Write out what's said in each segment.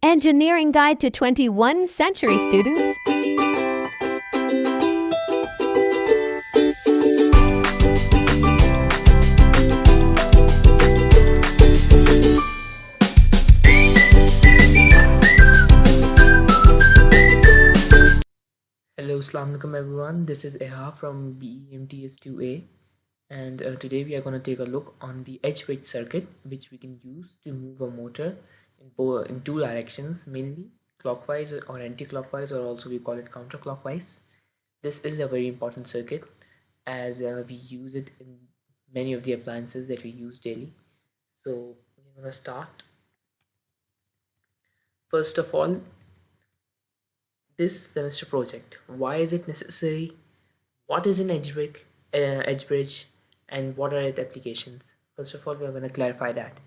Engineering Guide to 21st Century Students. Hello, Assalamu alaikum everyone. This is Eha from BEMTS2A, and today we are going to take a look on the edge bridge circuit, which we can use to move a motor in two directions, mainly clockwise or anti-clockwise, or also we call it counterclockwise. This is a very important circuit as we use it in many of the appliances that we use daily. So we're going to start. First of all, this semester project, why is it necessary, what is an edge bridge, and what are its applications? First of all, we are going to clarify that.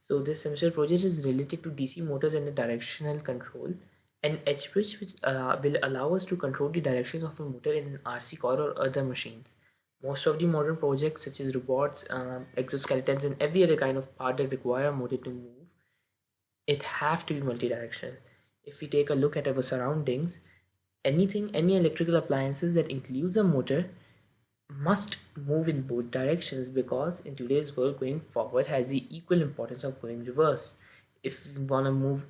So this semester project is related to DC motors and the directional control. An edge bridge which will allow us to control the directions of a motor in an RC car or other machines. Most of the modern projects such as robots, exoskeletons, and every other kind of part that require a motor to move, it have to be multi-directional. If we take a look at our surroundings, any electrical appliances that includes a motor must move in both directions, because in today's world, going forward has the equal importance of going reverse. If we want to move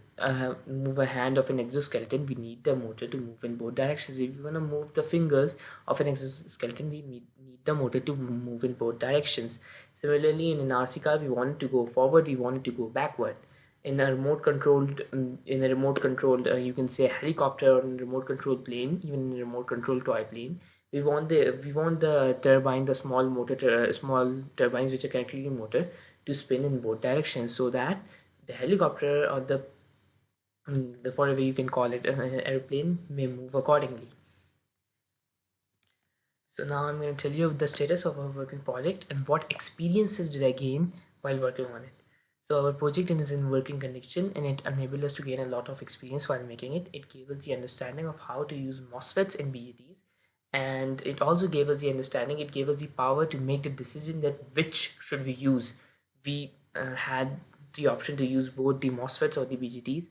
a hand of an exoskeleton, we need the motor to move in both directions. If we want to move the fingers of an exoskeleton, we need the motor to move in both directions. Similarly, in an RC car, we want it to go forward, we want it to go backward. In a remote controlled you can say helicopter, or in a remote controlled plane, even in a remote controlled toy plane, we want the turbine, the small turbines which are connected to the motor, to spin in both directions, so that the helicopter or the whatever you can call it, airplane, may move accordingly. So now I'm going to tell you the status of our working project and what experiences did I gain while working on it. So our project is in working condition, and it enabled us to gain a lot of experience while making it. It gave us the understanding of how to use MOSFETs and BJTs, and it also gave us the understanding, it gave us the power to make the decision that which should we use. We had the option to use both the MOSFETs or the BJTs.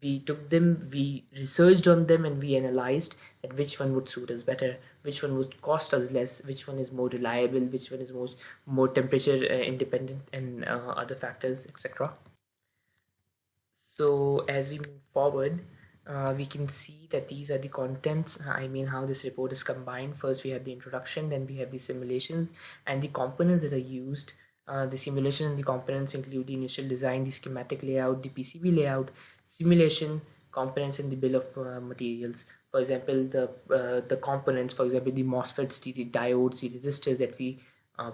We took them, we researched on them, and we analyzed that which one would suit us better, which one would cost us less, which one is more reliable, which one is more temperature independent, and other factors, etc. So as we move forward, we can see that these are the contents, how this report is combined. First we have the introduction, then we have the simulations and the components that are used. The simulation and the components include the initial design, the schematic layout, the PCB layout, simulation, components, and the bill of materials. For example, the components, for example, the MOSFETs, the diodes, the resistors that we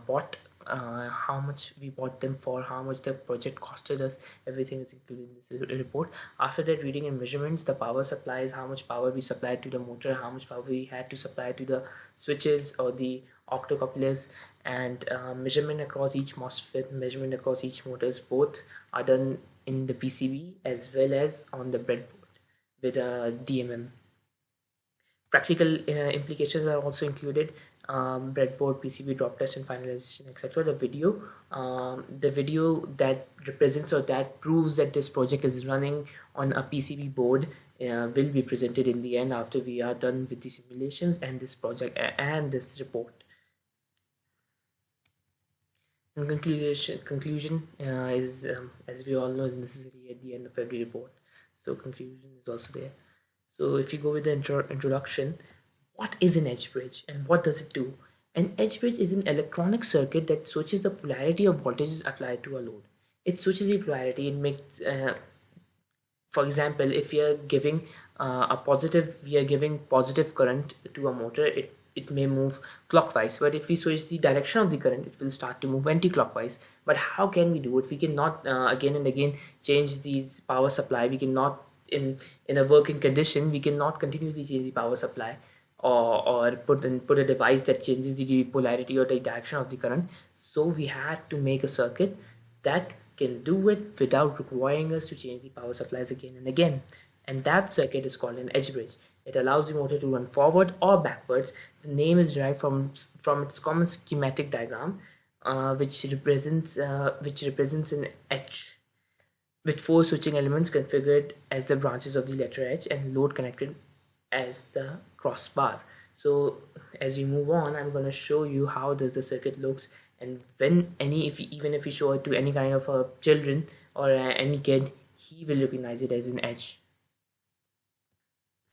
bought, how much we bought them for, how much the project costed us, everything is included in this report. After that, reading and measurements, the power supplies, how much power we supplied to the motor, how much power we had to supply to the switches or the octocouplers, and measurement across each MOSFET, measurement across each motors, both are done in the PCB as well as on the breadboard with a DMM. Practical implications are also included: breadboard, PCB, drop test, and finalization, etc. The video that represents or that proves that this project is running on a PCB board will be presented in the end, after we are done with the simulations and this project and this report. In conclusion is, as we all know, is necessary at the end of every report. So conclusion is also there. So if you go with the introduction, what is an edge bridge and what does it do? An edge bridge is an electronic circuit that switches the polarity of voltages applied to a load. It switches the polarity. It makes, for example, if we are giving positive current to a motor, it may move clockwise, but if we switch the direction of the current, it will start to move anti-clockwise. But how can we do it? We cannot again and again change the power supply. We cannot, in a working condition, we cannot continuously change the power supply, or put a device that changes the polarity or the direction of the current. So we have to make a circuit that can do it without requiring us to change the power supplies again and again, and that circuit is called an edge bridge. It allows the motor to run forward or backwards. The name is derived from its common schematic diagram, which represents an edge with 4 switching elements configured as the branches of the letter H and load connected as the crossbar. So as we move on, I'm going to show you how does the circuit looks, and when even if we show it to any kind of children or any kid, he will recognize it as an edge.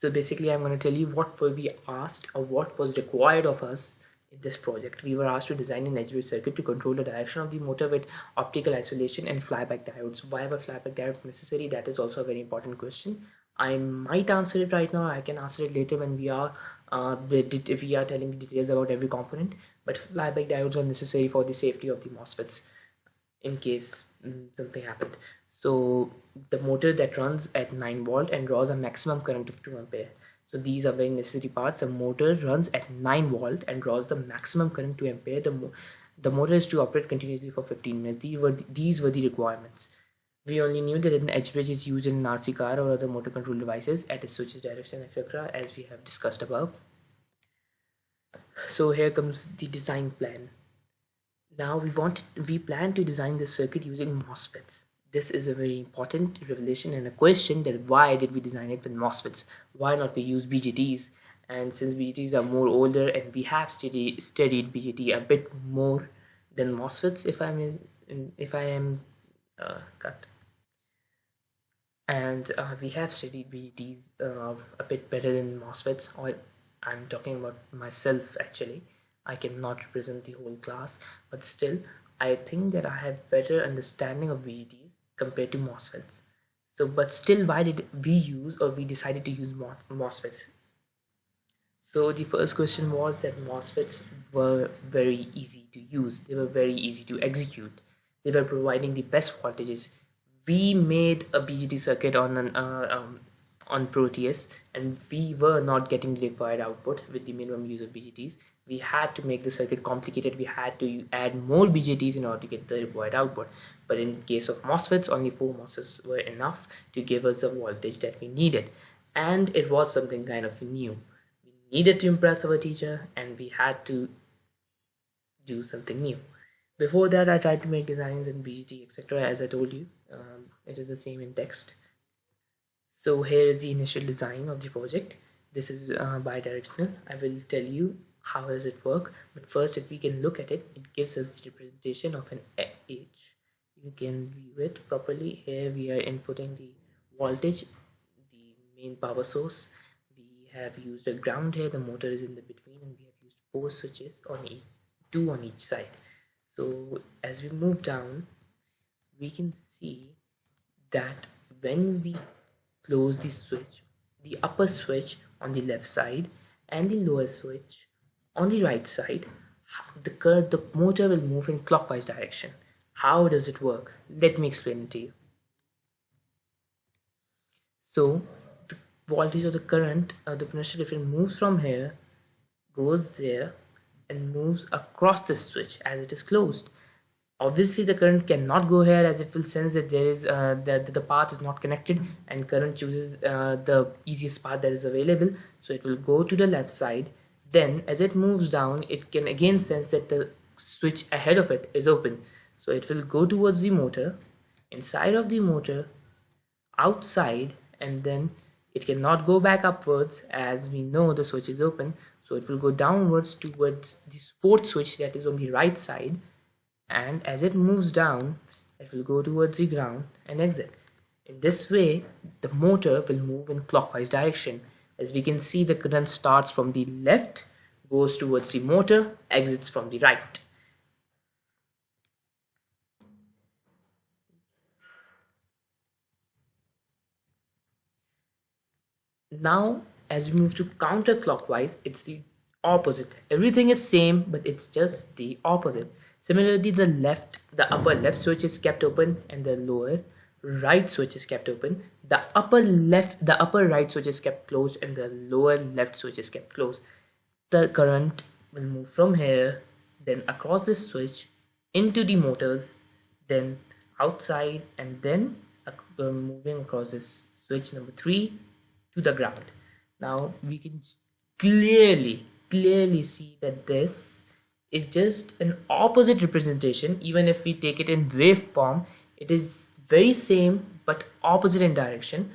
So basically I'm going to tell you what were we asked or what was required of us in this project. We were asked to design an edge-based circuit to control the direction of the motor with optical isolation and flyback diodes. Why were flyback diodes necessary? That is also a very important question. I might answer it right now. I can answer it later when we are if we are telling details about every component. But flyback diodes are necessary for the safety of the MOSFETs in case something happened. So the motor that runs at 9 volt and draws a maximum current of 2 ampere. So these are very necessary parts. The motor runs at 9 volt and draws the maximum current 2 ampere. The motor is to operate continuously for 15 minutes. These were the requirements. We only knew that an edge bridge is used in an RC car or other motor control devices at a switch's direction, etc., as we have discussed above. So here comes the design plan. Now we plan to design this circuit using MOSFETs. This is a very important revelation and a question, that why did we design it with MOSFETs? Why not we use BJTs? And since BJTs are more older and we have studied BJT a bit more than MOSFETs, if I am cut. And we have studied BJTs a bit better than MOSFETs. Or I'm talking about myself actually. I cannot represent the whole class, but still I think that I have better understanding of BJTs compared to MOSFETs. So but still, why did we decided to use MOSFETs? So the first question was that MOSFETs were very easy to use. They were very easy to execute. They were providing the best voltages. We made a BJT circuit on Proteus, and we were not getting the required output with the minimum use of BJTs. We had to make the circuit complicated. We had to add more BJTs in order to get the required output. But in case of MOSFETs, only 4 MOSFETs were enough to give us the voltage that we needed. And it was something kind of new. We needed to impress our teacher, and we had to do something new. Before that, I tried to make designs in BJT, etc. As I told you, it is the same in text. So here is the initial design of the project. This is bidirectional. I will tell you how does it work, but first, if we can look at it, it gives us the representation of an H. You can view it properly. Here we are inputting the voltage, the main power source. We have used a ground here. The motor is in the between, and we have used 4 switches on each, 2 on each side. So as we move down, we can see that when we close the switch, the upper switch on the left side and the lower switch on the right side, the motor will move in clockwise direction. How does it work? Let me explain it to you. So the voltage of the current, the potential difference moves from here, goes there, and moves across the switch as it is closed. Obviously the current cannot go here, as it will sense that there is that the path is not connected, and current chooses the easiest path that is available, so it will go to the left side. Then as it moves down, it can again sense that the switch ahead of it is open, so it will go towards the motor, inside of the motor, outside, and then it cannot go back upwards as we know the switch is open, so it will go downwards towards this 4th switch that is on the right side, and as it moves down, it will go towards the ground and exit. In this way, the motor will move in clockwise direction. As we can see, the current starts from the left, goes towards the motor, exits from the right. Now, as we move to counterclockwise, it's the opposite. Everything is same, but it's just the opposite. Similarly, the upper left switch is kept open, and the lower right switch is kept open. The upper right switch is kept closed, and the lower left switch is kept closed. The current will move from here, then across this switch, into the motors, then outside, and then moving across this switch number 3 to the ground. Now we can clearly see that this is just an opposite representation. Even if we take it in waveform, it is very same but opposite in direction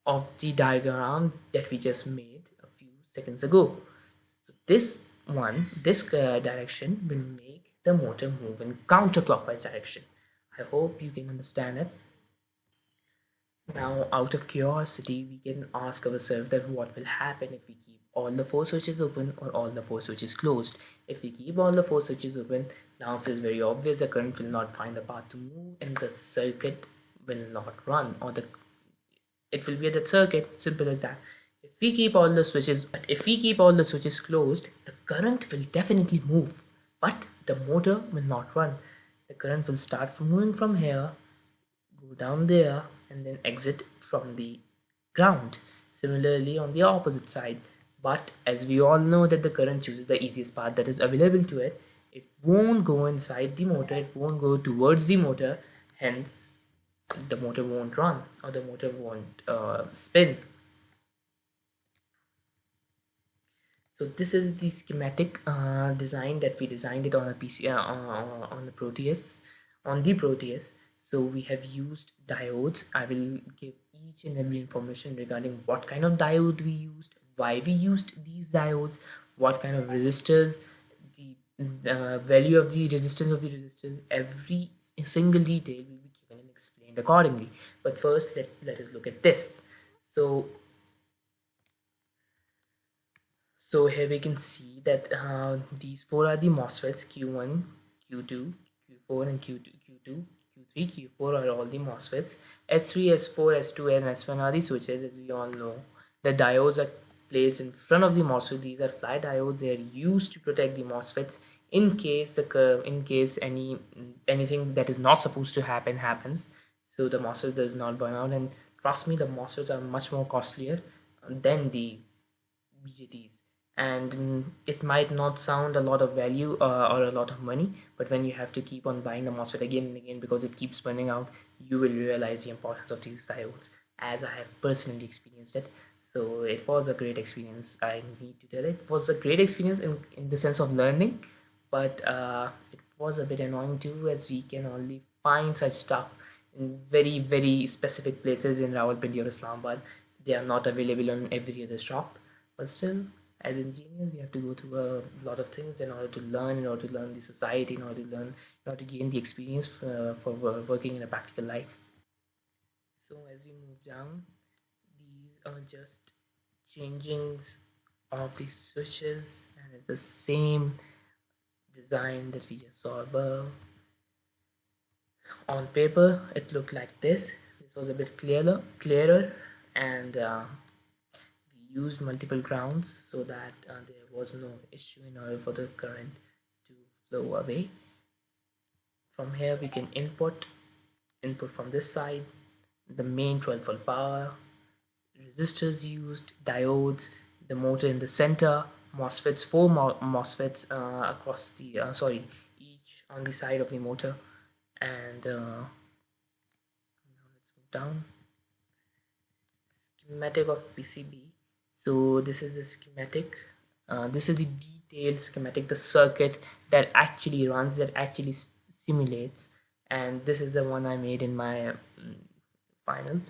of the diagram that we just made a few seconds ago. So this direction will make the motor move in counterclockwise direction. I hope you can understand it. Now, out of curiosity, we can ask ourselves that what will happen if we keep all the four switches open or all the four switches closed. If we keep all the four switches open, the answer is very obvious. The current will not find a path to move and the circuit will not run, or it will be a dead circuit. Simple as that. If we keep all the switches closed, the current will definitely move, but the motor will not run. The current will start moving from here, go down there, and then exit from the ground. Similarly on the opposite side, but as we all know that the current chooses the easiest path that is available to it, it won't go inside the motor, it won't go towards the motor, hence the motor won't run or the motor won't spin. So this is the schematic design that we designed it on a PC on the Proteus. So we have used diodes. I will give each and every information regarding what kind of diode we used, why we used these diodes, what kind of resistors, the value of the resistance of the resistors. Every single detail will be given and explained accordingly. But first, let us look at this. So here we can see that these four are the MOSFETs: Q1, Q2, Q4, and Q2, Q3, Q4 are all the MOSFETs. S3, S4, S2, and S1 are the switches, as we all know. The diodes are placed in front of the MOSFET. These are fly diodes. They are used to protect the MOSFETs in case anything that is not supposed to happen happens. So the MOSFET does not burn out. And trust me, the MOSFETs are much more costlier than the BJTs. And it might not sound a lot of value or a lot of money, but when you have to keep on buying the MOSFET again and again because it keeps burning out, you will realize the importance of these diodes, as I have personally experienced it. So it was a great experience. I need to tell it was a great experience in the sense of learning, but it was a bit annoying too, as we can only find such stuff in very, very specific places in Rawalpindi or Islamabad. They are not available on every other shop, but still, as engineers, we have to go through a lot of things in order to learn the society, in order to gain the experience for working in a practical life. So as we move down, these are just changings of the switches, and it's the same design that we just saw above. On paper, it looked like this. This was a bit clearer, and we used multiple grounds so that there was no issue in order for the current to flow away. From here we can input from this side, the main 12-volt power, resistors used, diodes, the motor in the center, MOSFETs, four MOSFETs across the each on the side of the motor. And now let's move down. Schematic of PCB. So this is the schematic. This is the detailed schematic, the circuit that actually runs, that actually simulates, and this is the one I made in my final.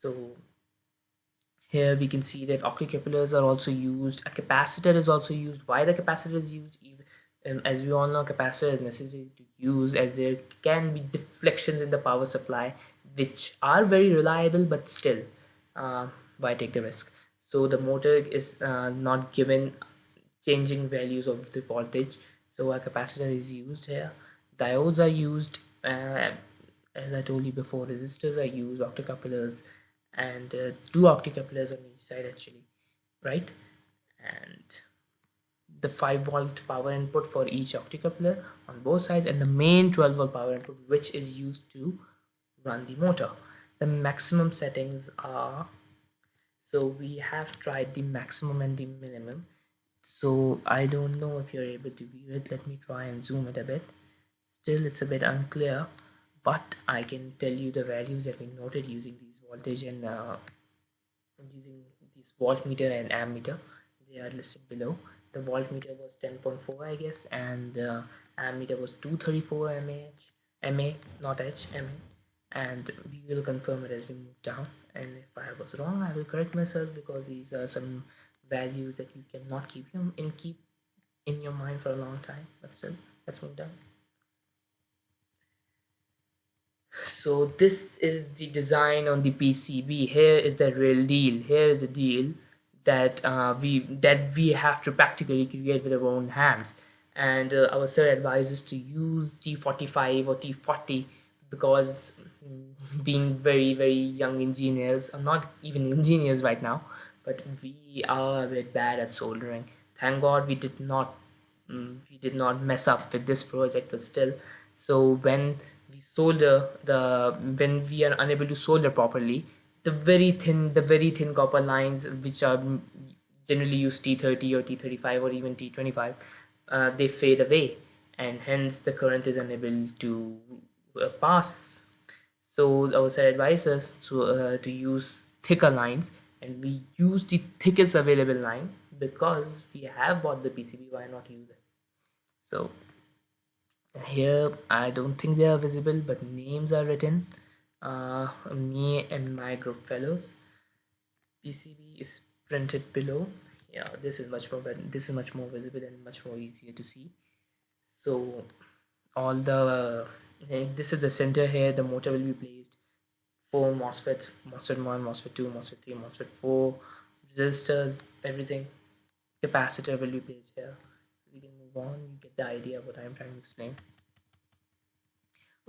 So here we can see that octocouplers are also used, a capacitor is also used. Why the capacitor is used? As we all know, capacitor is necessary to use, as there can be deflections in the power supply which are very reliable, but still, why take the risk? So the motor is not given changing values of the voltage, so a capacitor is used here. Diodes are used, as I told you before. Resistors are used, octocouplers, and two octocouplers on each side actually, right? And the 5-volt power input for each octocoupler on both sides, and the main 12-volt power input which is used to run the motor. The maximum settings are, so we have tried the maximum and the minimum, so I don't know if you're able to view it. Let me try and zoom it a bit. Still it's a bit unclear, but I can tell you the values that we noted using these voltage and using this voltmeter and ammeter. They are listed below. The voltmeter was 10.4 I guess, and ammeter was 234 mAh, not H, mA. and we will confirm it as we move down. And if I was wrong, I will correct myself, because these are some values that you cannot keep in your mind for a long time. But still, let's move down. So this is the design on the PCB. Here is the real deal. Here is the deal that we have to practically create with our own hands. And our sir advises to use T45 or T40, because being very very young engineers, or not even engineers right now, but we are a bit bad at soldering. Thank God we did not mess up with this project, but still. So when we are unable to solder properly, the very thin copper lines, which are generally use T30 or T35 or even T25, they fade away, and hence the current is unable to pass. So our sir advises to use thicker lines, and we use the thickest available line, because we have bought the PCB. Why not use it? So here I don't think they are visible, but names are written. Me and my group fellows. PCB is printed below. Yeah, this is much more better. This is much more visible and much more easier to see. So all the this is the center. Here the motor will be placed. 4 MOSFETs: MOSFET 1, MOSFET 2, MOSFET 3, MOSFET 4, resistors, everything. Capacitor will be placed here. So we can move on. You get the idea of what I'm trying to explain.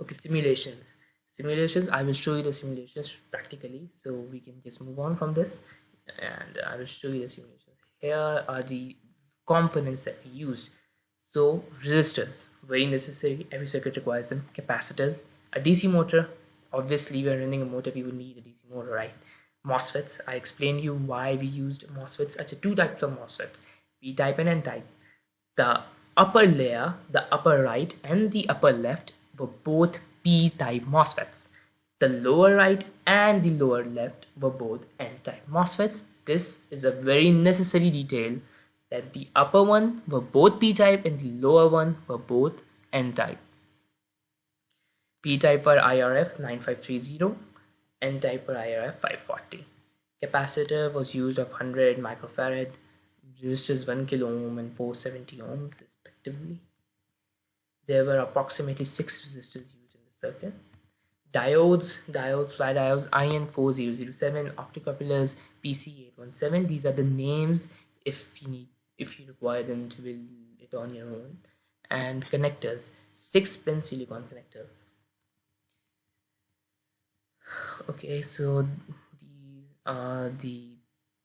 Okay, simulations. I will show you the simulations practically, so we can just move on from this, and I will show you the simulations. Here are the components that we used. So resistors, very necessary, every circuit requires them. Capacitors, a DC motor, obviously we are running a motor, we will need a DC motor, right? MOSFETs, I explained you why we used MOSFETs. Actually, two types of MOSFETs, P type and N type. The upper layer, the upper right and the upper left, were both P-type MOSFETs. The lower right and the lower left were both N-type MOSFETs. This is a very necessary detail, that the upper one were both P-type and the lower one were both N-type. P-type for IRF 9530, N-type for IRF 540. Capacitor was used of 100 microfarad, resistors 1 kilo ohm and 470 ohms respectively. There were approximately 6 resistors used in the circuit. Diodes, fly diodes, IN4007, optocouplers, PC817. These are the names if you require them to build it on your own. And connectors, 6-pin silicon connectors. Okay, so these are the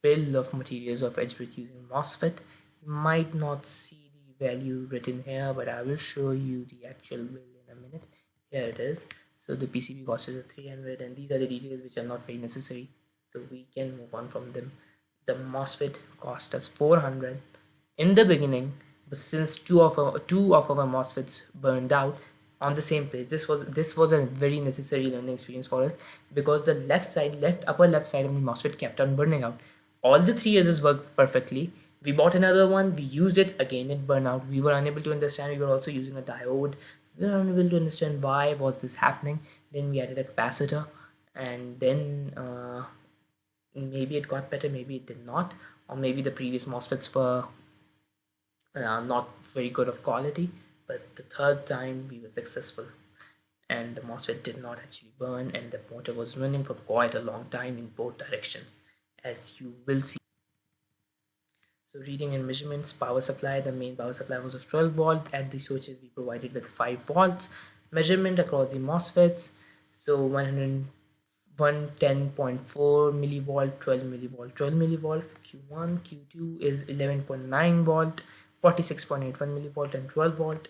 bill of materials of edge-bridge using MOSFET. You might not see value written here, but I will show you the actual bill in a minute. Here it is. So the PCB cost is 300, and these are the details which are not very necessary, so we can move on from them. The MOSFET cost us 400 in the beginning, but since two of our MOSFETs burned out on the same place, this was a very necessary learning experience for us, because the upper left side of the MOSFET kept on burning out. All the 3 others worked perfectly. We bought another one, we used it, again it burned out. We were unable to understand. We were also using a diode. We were unable to understand why was this happening. Then we added a capacitor, and then maybe it got better, maybe it did not, or maybe the previous MOSFETs were not very good of quality. But the third time we were successful, and the MOSFET did not actually burn, and the motor was running for quite a long time in both directions, as you will see. So reading and measurements, power supply, the main power supply was of 12 volt. At the switches we provided with 5 volts. Measurement across the MOSFETs, so 110.4 millivolt, 12 millivolt, 12 millivolt. Q1, Q2 is 11.9 volt, 46.81 millivolt and 12 volt.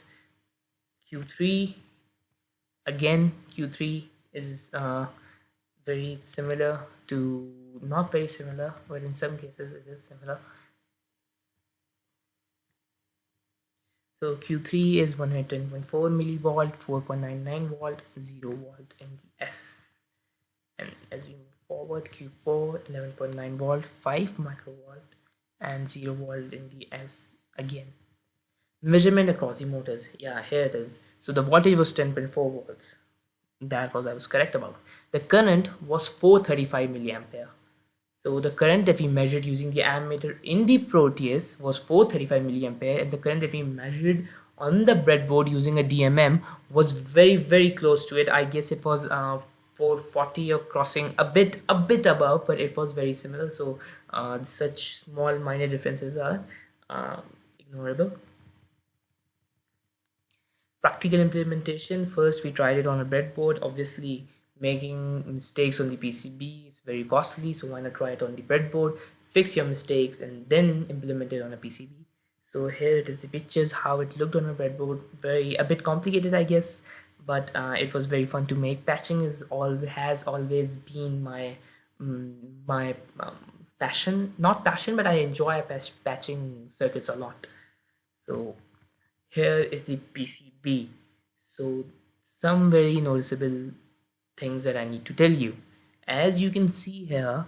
Q3, again Q3 is very similar to, not very similar, but in some cases it is similar. So Q3 is 110.4 millivolt, 4.99 volt, 0 volt in the S. And as we move forward, Q4 11.9 volt, 5 microvolt and 0 volt in the S again. Measurement across the motors, yeah, here it is. So the voltage was 10.4 volts. That was I was correct about. The current was 435 milliampere. So the current that we measured using the ammeter in the Proteus was 435 milliampere, and the current that we measured on the breadboard using a DMM was very close to it. I guess it was 440 or crossing a bit above, but it was very similar. So such small minor differences are ignorable. Practical implementation, first we tried it on a breadboard. Obviously making mistakes on the PCB is very costly, so why not try it on the breadboard, fix your mistakes, and then implement it on a PCB. So here it is the pictures how it looked on a breadboard. A bit complicated, I guess, but it was very fun to make. Patching has always been my passion, not passion, but I enjoy patching circuits a lot. So here is the PCB. So some very noticeable things that I need to tell you. As you can see here,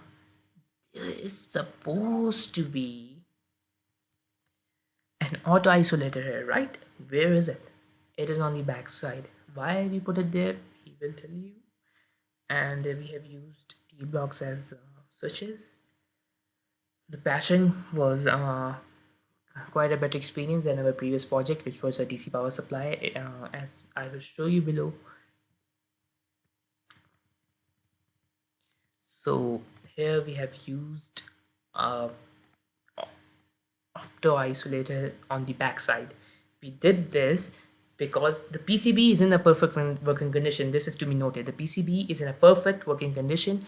there is supposed to be an auto isolator here, right? Where is it? It is on the back side. Why we put it there, he will tell you. And we have used T blocks as switches. The passion was quite a better experience than our previous project, which was a DC power supply, as I will show you below. So here we have used opto isolator on the back side. We did this because the PCB is in a perfect working condition. This is to be noted. The PCB is in a perfect working condition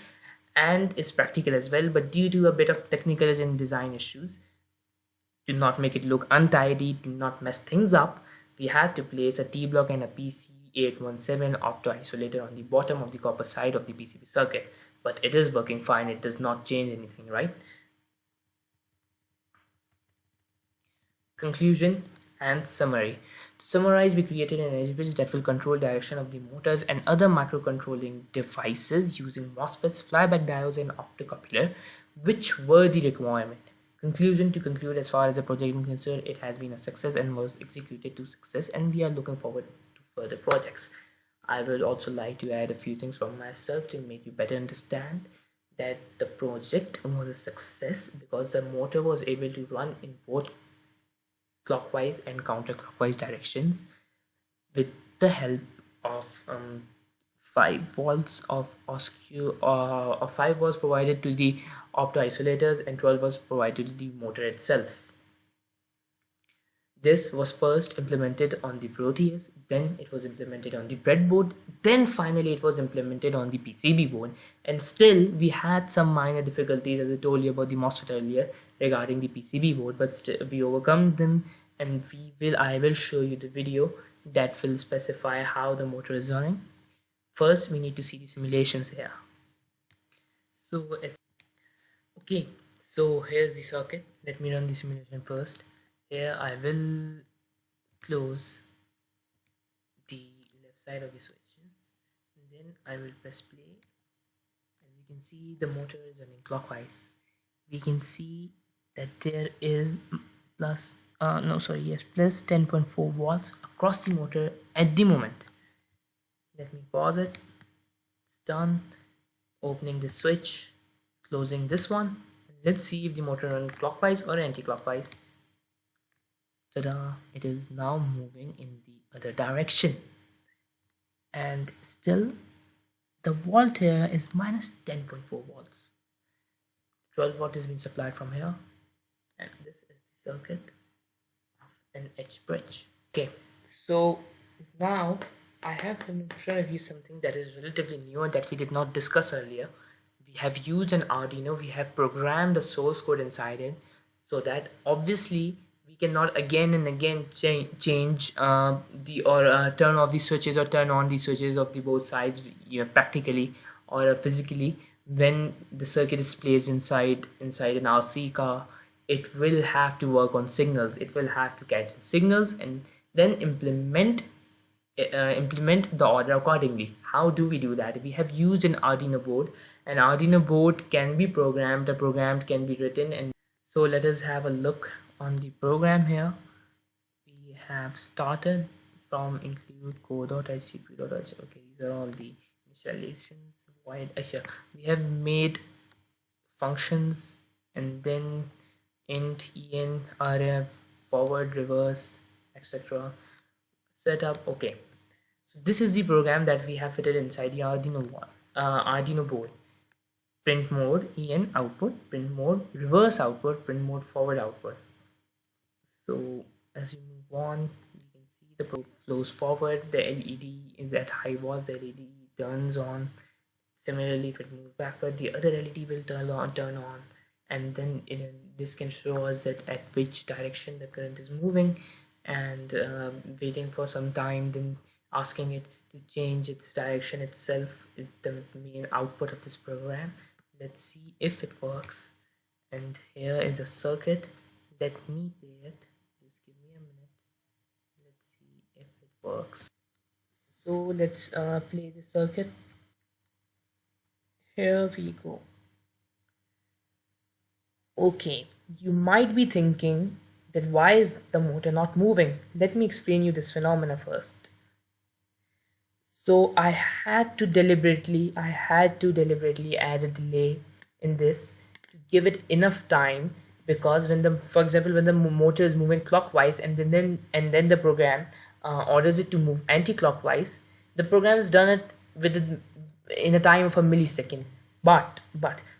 and is practical as well, but due to a bit of technical and design issues, to not make it look untidy, to not mess things up, we had to place a T block and a PC817 opto isolator on the bottom of the copper side of the PCB circuit. But it is working fine, it does not change anything, right? Conclusion and summary. To summarize, we created an edge bridge that will control direction of the motors and other microcontrolling devices using MOSFETs, flyback diodes, and optocoupler, which were the requirement. Conclusion, to conclude, as far as the project is concerned, it has been a success and was executed to success, and we are looking forward to further projects. I would also like to add a few things from myself to make you better understand that the project was a success because the motor was able to run in both clockwise and counterclockwise directions with the help of 5 volts of 5 volts provided to the opto isolators and 12 volts provided to the motor itself. This was first implemented on the Proteus, then it was implemented on the breadboard, then finally it was implemented on the PCB board, and still we had some minor difficulties, as I told you about the MOSFET earlier, regarding the PCB board, but still we overcome them, and I will show you the video that will specify how the motor is running. First we need to see the simulations here. So here's the circuit. Let me run the simulation first. Here I will close the left side of the switches, and then I will press play. As you can see, the motor is running clockwise. We can see that there is plus 10.4 volts across the motor at the moment. Let me pause it. It's done. Opening the switch, closing this one. Let's see if the motor runs clockwise or anti-clockwise. Ta-da! It is now moving in the other direction, and still the volt here is minus 10.4 volts. 12 volt is being supplied from here, and this is the circuit of an H bridge. Okay, so now I have in front of you something that is relatively new and that we did not discuss earlier. We have used an Arduino. We have programmed the source code inside it so that obviously we cannot again and again change turn off the switches or turn on the switches of the both sides, practically or physically. When the circuit is placed inside an RC car, it will have to work on signals. It will have to catch the signals and then implement the order accordingly. How do we do that? We have used an Arduino board. An Arduino board can be programmed, the program can be written, and so let us have a look on the program here. We have started from include code.icp.h. Okay, these these are all the initializations. Void. Here we have made functions and then int, en, rf, forward, reverse, etc. Setup. Okay, so this is the program that we have fitted inside the Arduino board. Print mode, en output, print mode, reverse output, print mode, forward output. So as you move on, you can see the flows forward. The LED is at high volts. The LED turns on. Similarly, if it moves backward, the other LED will turn on, and then this can show us that at which direction the current is moving, and waiting for some time, then asking it to change its direction itself is the main output of this program. Let's see if it works. And here is a circuit. Let me play it. Just give me a minute. Let's see if it works. So let's play the circuit. Here we go. Okay, you might be thinking that why is the motor not moving? Let me explain you this phenomena first. So I had to deliberately add a delay in this to give it enough time, because for example, when the motor is moving clockwise and then the program orders it to move anti-clockwise, the program has done it in a time of a millisecond. But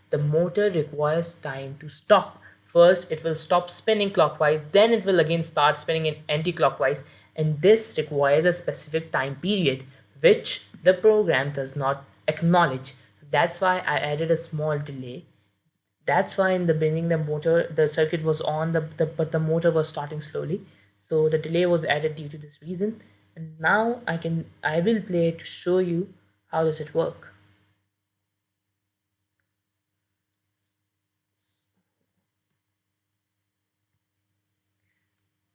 the motor requires time to stop. First, it will stop spinning clockwise, then it will again start spinning in anti-clockwise, and this requires a specific time period which the program does not acknowledge. That's why I added a small delay. That's why in the beginning the circuit was on, but the motor was starting slowly. So the delay was added due to this reason. And now I will play it to show you how does it work.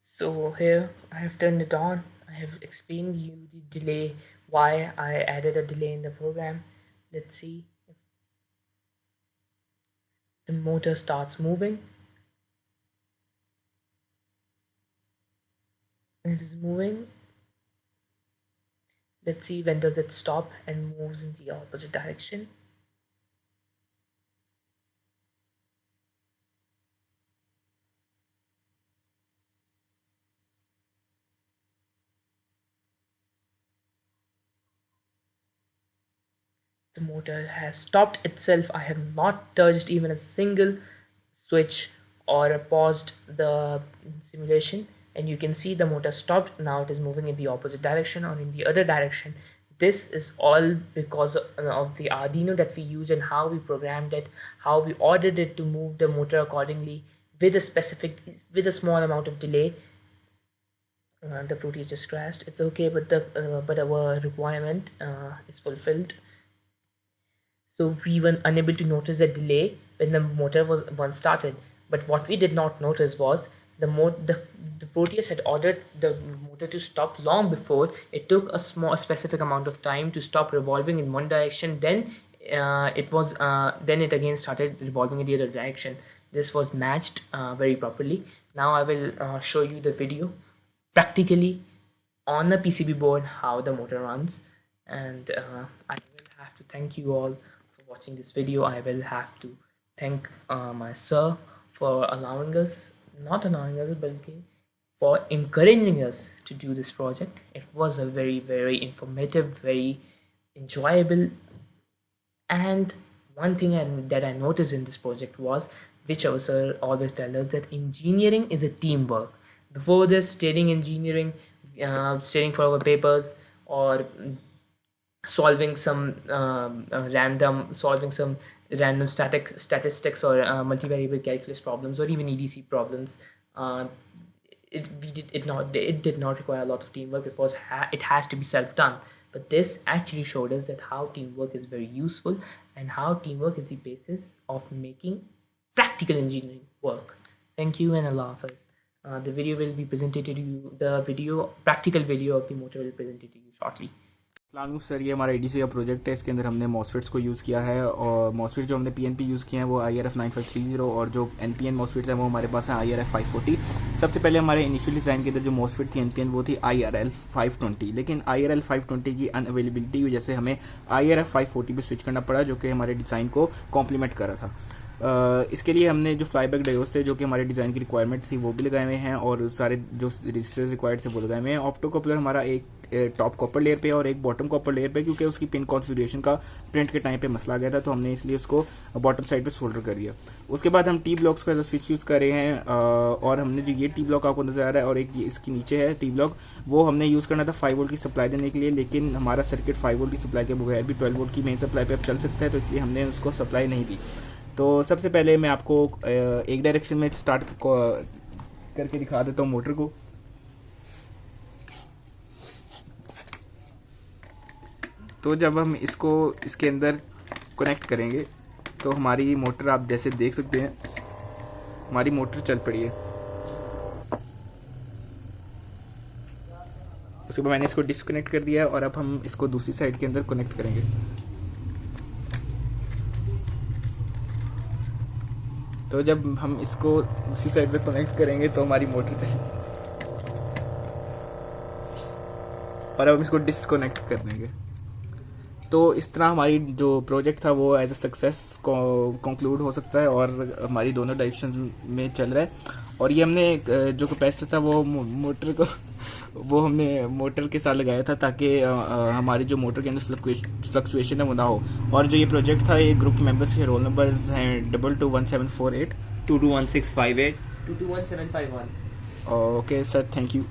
So here I have turned it on. I have explained you the delay, why I added a delay in the program. Let's see if the motor starts moving. It is moving. Let's see when does it stop and moves in the opposite direction. The motor has stopped itself. I have not touched even a single switch or paused the simulation, and you can see the motor stopped. Now it is moving in the opposite direction or in the other direction. This is all because of the Arduino that we use and how we programmed it, how we ordered it to move the motor accordingly with a small amount of delay. The Proteus just crashed. It's okay, but our requirement is fulfilled. So we were unable to notice a delay when the motor was once started. But what we did not notice was the Proteus had ordered the motor to stop long before. It took a specific amount of time to stop revolving in one direction. Then it again started revolving in the other direction. This was matched very properly. Now I will show you the video practically on a PCB board how the motor runs, and I will have to thank you all for watching this video. I will have to thank my sir for not allowing us, but for encouraging us to do this project. It was a very, very informative, very enjoyable, and one thing that I noticed in this project was, which our sir always tells us, that engineering is a teamwork. Before this, studying engineering, studying for our papers, or solving some random statistics or multivariable calculus problems, or even EDC problems, it did not require a lot of teamwork. It has to be self-done. But this actually showed us that how teamwork is very useful, and how teamwork is the basis of making practical engineering work. Thank you, and Allah Hafiz. The video will be presented to you. The practical video of the motor will be presented to you shortly. अस्सलाम sir, ये हमारा ADC का project है। इसके अंदर हमने MOSFETs को use किया है और मॉसफेट जो हमने पीएनपी यूज़ किए हैं वो IRF 9530 और जो एनपीएन मॉसफेट्स हैं वो हमारे पास है IRF 540। सबसे पहले हमारे इनिशियल डिज़ाइन के अंदर जो मॉसफेट थी एनपीएन वो थी IRL 520, लेकिन IRL 520 की अनअवेलेबिलिटी की वजह से हमें IRF 540 पे स्विच करना पड़ा, जो कि हमारे डिज़ाइन को कॉम्प्लीमेंट कर रहा था। इसके लिए हमने जो फ्लाईबैक डायोड्स थे जो कि हमारे डिज़ाइन की रिक्वायरमेंट थी वो भी लगाए हुए हैं और सारे जो रजिस्टर्स रिक्वायर्ड थे वो लगाए हुए हैं। ऑप्टो कपलर हमारा एक टॉप कॉपर लेयर पे और एक बॉटम कॉपर लेयर पे, क्योंकि उसकी पिन कॉन्फ़िगरेशन का प्रिंट के टाइम पे मसला आ गया था, तो हमने इसलिए उसको बॉटम साइड पे सोल्डर कर दिया। उसके बाद हम टी ब्लॉक्स को एज अ स्विच यूज़ कर रहे हैं और हमने जो ये टी ब्लॉक आपको नज़र आ रहा है और एक ये इसके नीचे है टी ब्लॉक, वो हमने यूज़ करना था 5 वोल्ट की सप्लाई देने के लिए, लेकिन हमारा सर्किट 5 वोल्ट की सप्लाई के बगैर भी 12 वोल्ट की मेन सप्लाई पे अब चल सकता है, तो इसलिए हमने उसको सप्लाई नहीं दी। तो सबसे पहले मैं आपको एक डायरेक्शन में स्टार्ट करके दिखा देता हूँ मोटर को। तो जब हम इसको इसके अंदर कनेक्ट करेंगे तो हमारी मोटर, आप जैसे देख सकते हैं, हमारी मोटर चल पड़ी है। उसके बाद मैंने इसको डिस्कनेक्ट कर दिया है और अब हम इसको दूसरी साइड के अंदर कनेक्ट करेंगे। तो जब हम इसको उसी साइड पे कनेक्ट करेंगे तो हमारी मोटर चलेगी और अब हम इसको डिस्कनेक्ट कर देंगे। तो इस तरह हमारी जो प्रोजेक्ट था वो एज अ सक्सेस कंक्लूड हो सकता है और हमारी दोनों डायरेक्शन में चल रहा है। और ये हमने जो कैपेसिटर था वो मोटर को वो हमने मोटर के साथ लगाया था ताकि हमारी जो मोटर के अंदर फ्लक्चुएशन है वो ना हो। और जो ये प्रोजेक्ट था, ये ग्रुप मेंबर्स के रोल नंबर्स हैं 221748 221658 221751। Okay sir, thank you.